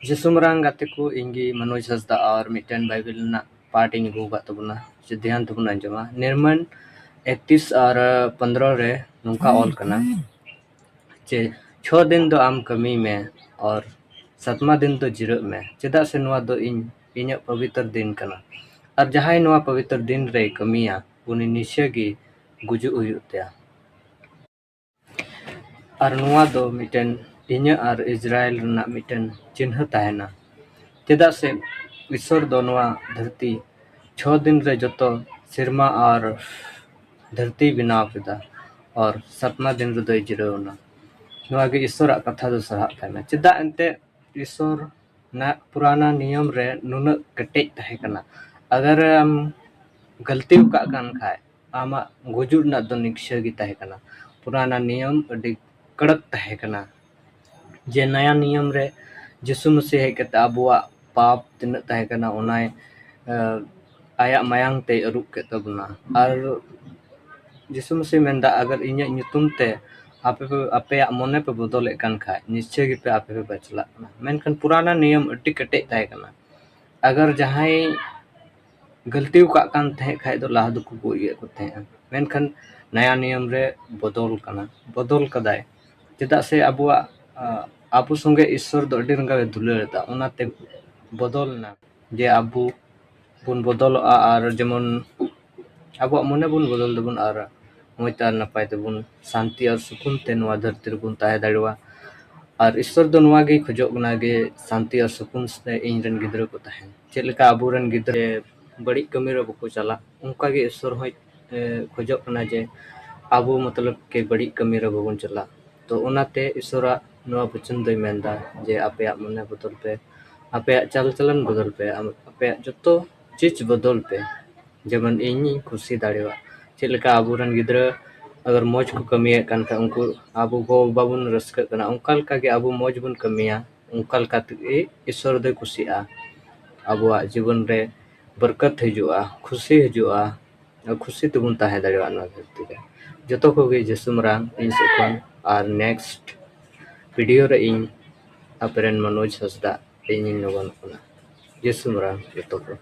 जिसुमरांग गाते को इंगी मनोज हंसदा और मिटन बाइबल ना पार्ट इन गुगा तबना जे ध्यान तबना अंजमा निर्मन 31 और 15 रे नुका ऑल कना जे 6 दिन दो आम कमी में और 7मा दिन दो जिरो में चेदा से नुआ दो इन्या पवित्र दिन कना और जहां नुआ पवित्र दिन रे कमिया उनी निश्चय गी गुजु उयुत्या और नुआ दो मिटन इन्या और इजराइल ना मिटन चिन्ह ताहेना चेदा से ईश्वर दो नुआ धरती 6 दिन रे जतो सिरमा और धरती बनाव केदा और 7मा दिन रे दो जिरोना नुआ गे ईश्वर कथा दो सहा ताहेना चेदा एंते ईश्वर ना पुराना नियम रे नुन कटेज ताहे कना अगर हम गलती का कान खाए आमा गुजुर ना दो निश्चय गी ताहे कना पुराना नियम अडी कड़क ताहे कना जे नया नियम रे यीशु मसीह हेज कते अबुआ पाप तिना ताहे कना ओनाय आया मायांग ते अरुप के तबना और यीशु मसीह मेंदा अगर इन्या nyutum ते आपे मोने पे बदल कान खाए निश्चय गी पे आपे पे बचला मेनखान पुराना नियम अडी कटे ताहे कना अगर जहां गलती का कान थे खाय दो लाह दुकु को ये को थे मेनखान नया नियम रे बदल कदाय चेदा से अबुआ आबु संगे ईश्वर दो अडी रंगा दुलारदा ओनाते बदलना जे आबु बुन बदल और जेमन आबु मने बुन बदल दबुन और मोयता नपाय तबुन शांति और सुकून ते नुआ धरती बुन ताहे दाड़वा और ईश्वर दो नुआ गे खोजो कना गे शांति और सुकून से इन रन गिद्रा को ताहे चेलका आबु रन गिद्रे बड़ी कमी रे बको चला उनका गे ईश्वर होय खोजो कना जे आबु मतलब के बड़ी कमी रे बबन चला तो ओनाते ईश्वरा नुआ वचन दय मेंदा जे आपे मने बदल पे आपे चाल चलन बदल पे आपे जतो चीज बदल पे जेमन इनी खुशी दाड़ेवा चेलका आबु रन गिद्रा अगर मौज को कमिया कान का उनको आबु गो बाबुन रस्क कना उनका लका गे आबु मौज बुन कमिया उनका लका ते ईश्वर दे खुशिया आबुआ जीवन रे बरकत हजुआ खुशी हजुआ खुशी तबुन ताहे दाड़ेवा ना धरती रे जतो को गे जसुमरांग इन सेखन और नेक्स्ट वीडियो रे इन अपेरन मनोज हंसदा इन नगन कना जसुमरांग जतो को